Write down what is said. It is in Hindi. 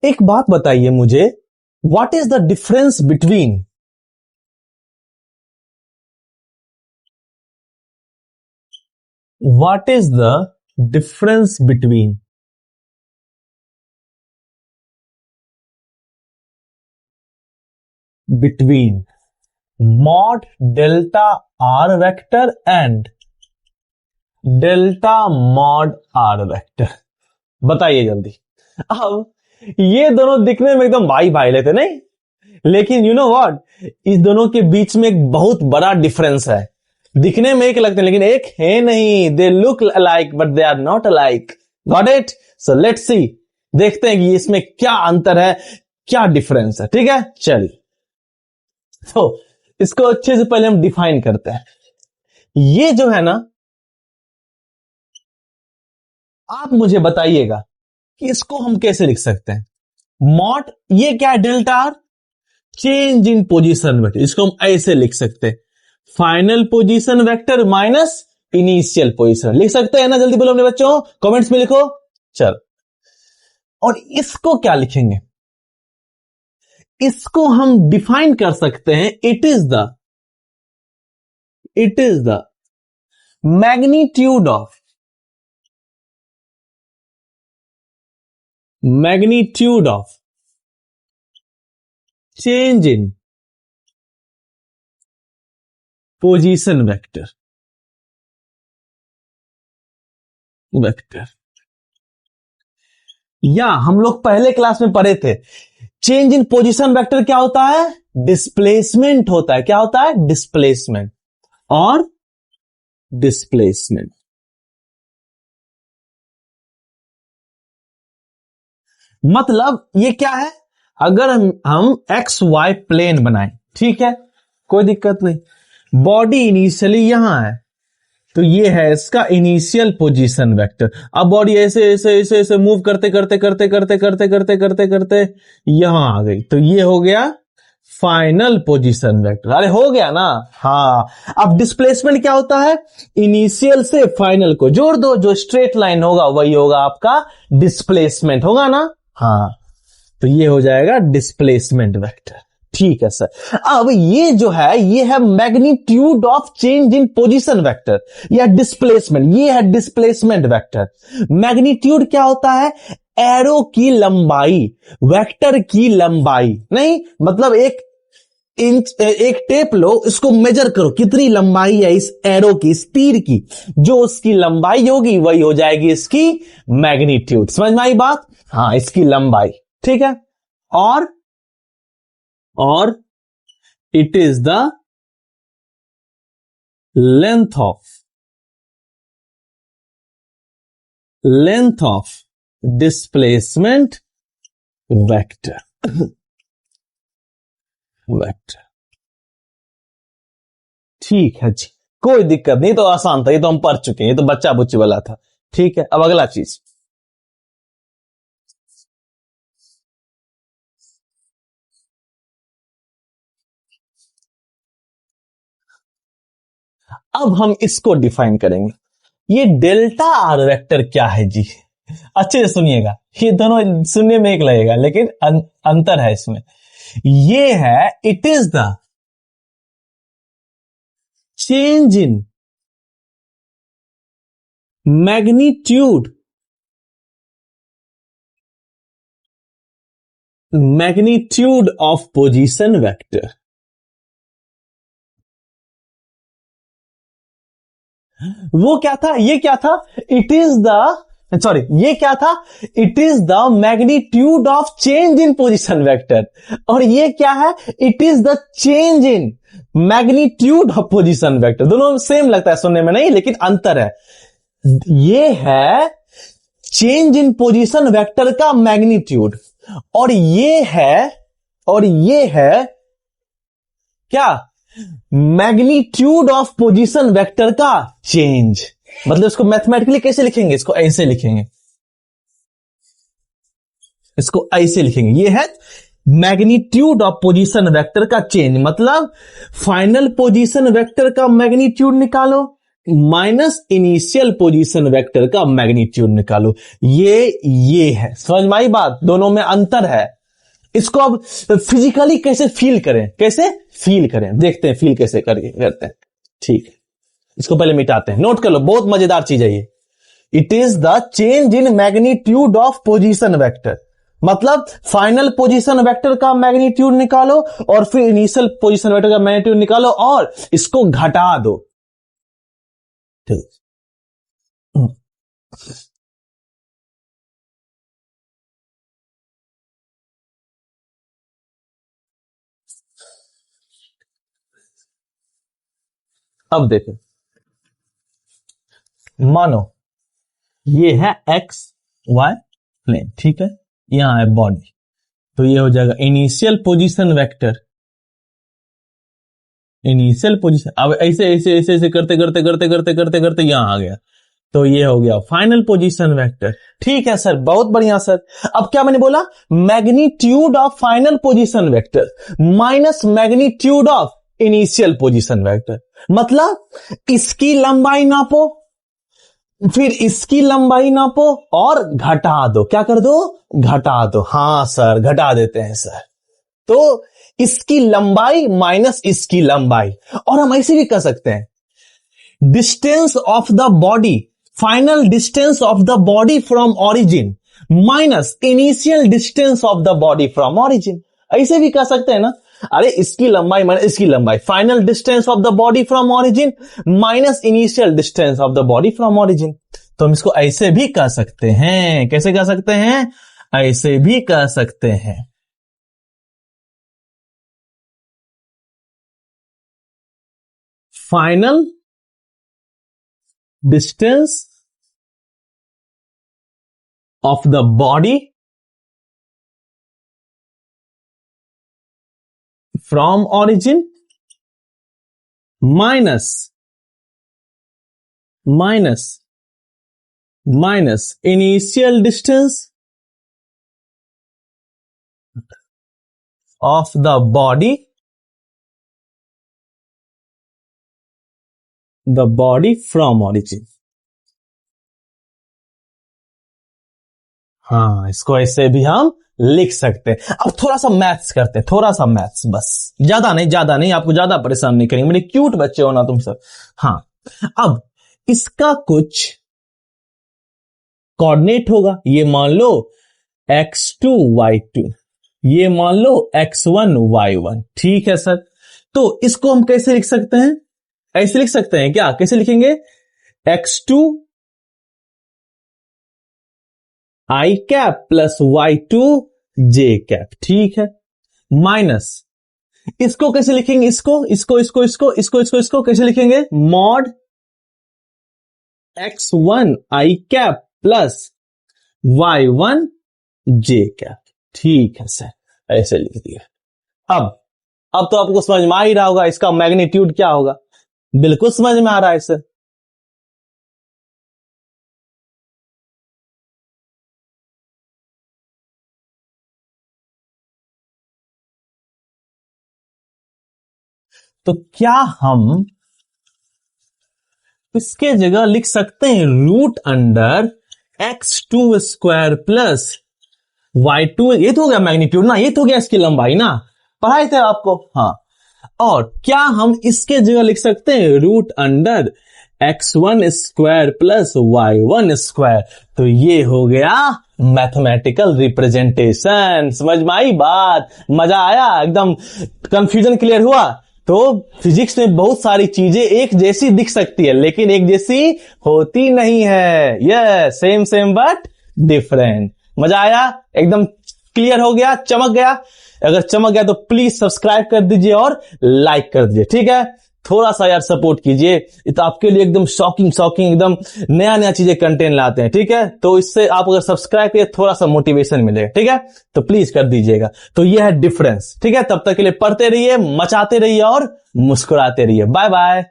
एक बात बताइए मुझे, what is the difference between what is the difference between mod delta r vector and delta mod r vector? बताइए जल्दी। अब ये दोनों दिखने में एकदम भाई भाई लेते नहीं, लेकिन यू नो व्हाट, इस दोनों के बीच में एक बहुत बड़ा डिफरेंस है। दिखने में एक लगते हैं लेकिन एक है नहीं। They look alike but they are not alike. Got it? So let's see, देखते हैं कि इसमें क्या अंतर है, क्या डिफरेंस है। ठीक है, चलिए तो इसको अच्छे से पहले हम डिफाइन करते हैं। ये जो है ना, आप मुझे बताइएगा कि इसको हम कैसे लिख सकते हैं। मॉड, ये क्या है? Delta R, change in position vector. इसको हम ऐसे लिख सकते हैं, final position vector minus initial position. लिख सकते हैं ना? जल्दी बोलो अपने बच्चों, कमेंट्स में लिखो। चल, और इसको क्या लिखेंगे? इसको हम डिफाइन कर सकते हैं, it is the magnitude of change in position vector या हम लोग पहले क्लास में पढ़े थे, चेंज इन पोजीशन वेक्टर क्या होता है? डिस्प्लेसमेंट होता है। क्या होता है? डिस्प्लेसमेंट। और डिस्प्लेसमेंट मतलब ये क्या है? अगर हम एक्स वाई प्लेन बनाएं, ठीक है, कोई दिक्कत नहीं। बॉडी इनिशियली यहां है, तो ये है इसका इनिशियल पोजीशन वेक्टर। अब बॉडी ऐसे ऐसे ऐसे ऐसे मूव करते करते करते करते करते करते करते करते यहां आ गई, तो ये हो गया फाइनल पोजीशन वेक्टर। अरे हो गया ना? हाँ। अब डिस्प्लेसमेंट क्या होता है? इनिशियल से फाइनल को जोड़ दो, जो स्ट्रेट लाइन होगा वही होगा आपका डिस्प्लेसमेंट, होगा ना? हाँ, तो ये हो जाएगा डिस्प्लेसमेंट वेक्टर। ठीक है सर। अब ये जो है, ये है magnitude of change in position vector या डिस्प्लेसमेंट। ये है डिस्प्लेसमेंट वेक्टर। मैग्नीट्यूड क्या होता है? एरो की लंबाई, वेक्टर की लंबाई नहीं, मतलब एक टेप लो, इसको मेजर करो कितनी लंबाई है इस एरो की, इस तीर की, जो उसकी लंबाई होगी वही हो जाएगी इसकी मैग्नीट्यूड। समझ में आई बात? हाँ, इसकी लंबाई। ठीक है। और it is the length of displacement vector. ठीक है जी, कोई दिक्कत नहीं, तो आसान था, ये तो हम पढ़ चुके हैं, ये तो बच्चा बुच्ची वाला था। ठीक है, अब अगला चीज, अब हम इसको डिफाइन करेंगे। ये डेल्टा आर वेक्टर क्या है जी? अच्छे से सुनिएगा, ये दोनों सुनने में एक लगेगा लेकिन अंतर है इसमें। ये है, it is the change in magnitude of position vector. वो क्या था? ये क्या था? इट इज ये क्या था? It is the magnitude of change in position vector. और ये क्या है? It is the change in magnitude of position vector. दोनों सेम लगता है सुनने में नहीं, लेकिन अंतर है। ये है चेंज इन पोजीशन वेक्टर का मैग्नीट्यूड, और ये है क्या? मैग्नीट्यूड ऑफ पोजीशन वेक्टर का चेंज। मतलब इसको मैथमेटिकली कैसे लिखेंगे? इसको ऐसे लिखेंगे, ये है मैग्नीट्यूड ऑफ पोजीशन वेक्टर का चेंज। मतलब फाइनल पोजीशन वेक्टर का मैग्नीट्यूड निकालो, माइनस इनिशियल पोजीशन वेक्टर का मैग्नीट्यूड निकालो। ये है, समझ में आई बात? दोनों में अंतर है। इसको अब फिजिकली कैसे फील करें, देखते हैं फील कैसे करते हैं। ठीक है, इसको पहले मिटाते हैं, नोट कर लो, बहुत मजेदार चीज है ये। It is the change in magnitude of position vector, मतलब फाइनल पोजीशन वेक्टर का मैग्नीट्यूड निकालो और फिर इनिशियल पोजीशन वेक्टर का मैग्नीट्यूड निकालो और इसको घटा दो। ठीक, अब देखो, मानो ये है एक्स वाई प्लेन, ठीक है, यहां है बॉडी, तो ये हो जाएगा initial position vector, initial position. अब ऐसे ऐसे ऐसे ऐसे करते करते करते करते करते करते यहां आ गया, तो ये हो गया फाइनल पोजीशन वेक्टर। ठीक है सर, बहुत बढ़िया सर। अब क्या मैंने बोला, magnitude of final position vector minus magnitude of initial position vector, मतलब इसकी लंबाई नापो, फिर इसकी लंबाई नापो और घटा दो। क्या कर दो? घटा दो। हां सर, घटा देते हैं सर। तो इसकी लंबाई माइनस इसकी लंबाई, और हम ऐसे भी कर सकते हैं, distance of the body, final distance of the body from origin minus initial distance of the body from origin. ऐसे भी कर सकते हैं ना, अरे इसकी लंबाई माइनस इसकी लंबाई, final distance of the body from origin minus initial distance of the body from origin. तो हम इसको ऐसे भी कर सकते हैं। कैसे कर सकते हैं? ऐसे भी कर सकते हैं। Final distance of the body from origin minus initial distance of the body from origin. हाँ, इसको ऐसे भी हम लिख सकते हैं। अब थोड़ा सा मैथ्स करते हैं, थोड़ा सा मैथ्स, बस ज्यादा नहीं, आपको ज्यादा परेशान नहीं करेंगे, मेरे क्यूट बच्चे हो ना तुम सब। हाँ, अब इसका कुछ कोऑर्डिनेट होगा, ये मान लो x2 y2, ये मान लो x1 y1, ठीक है सर। तो इसको हम कैसे लिख सकते हैं? ऐसे लिख सकते हैं क्या? कैसे लिखेंगे? x2 i cap plus y2 j cap, ठीक है, माइनस इसको कैसे लिखेंगे? इसको कैसे लिखेंगे? Mod x1 i cap plus y1 j cap, ठीक है सर, ऐसे लिख दिया। अब तो आपको समझ में आ ही रहा होगा इसका मैग्नीट्यूड क्या होगा। बिल्कुल समझ में आ रहा है सर। तो क्या हम इसके जगह लिख सकते हैं root under x2 square plus y2, ये तो हो गया मैग्नीट्यूड ना, ये तो हो गया इसकी लंबाई ना, पढ़ाए थे आपको। हाँ, और क्या हम इसके जगह लिख सकते हैं root under x1 square plus y1 square, तो ये हो गया मैथमेटिकल रिप्रेजेंटेशन। समझ में आई बात? मजा आया? एकदम कंफ्यूजन क्लियर हुआ? तो फिजिक्स में बहुत सारी चीजें एक जैसी दिख सकती है लेकिन एक जैसी होती नहीं है। Yes, same but different. मजा आया? एकदम क्लियर हो गया? चमक गया? अगर चमक गया तो प्लीज सब्सक्राइब कर दीजिए और लाइक कर दीजिए, ठीक है? थोड़ा सा यार सपोर्ट कीजिए, तो आपके लिए एकदम शॉकिंग एकदम नया चीजें कंटेंट लाते हैं, ठीक है? तो इससे आप अगर सब्सक्राइब करिए थोड़ा सा मोटिवेशन मिलेगा, ठीक है? तो प्लीज कर दीजिएगा। तो यह है डिफरेंस, ठीक है? तब तक के लिए पढ़ते रहिए, मचाते रहिए और मुस्कुराते रहिए। Bye bye.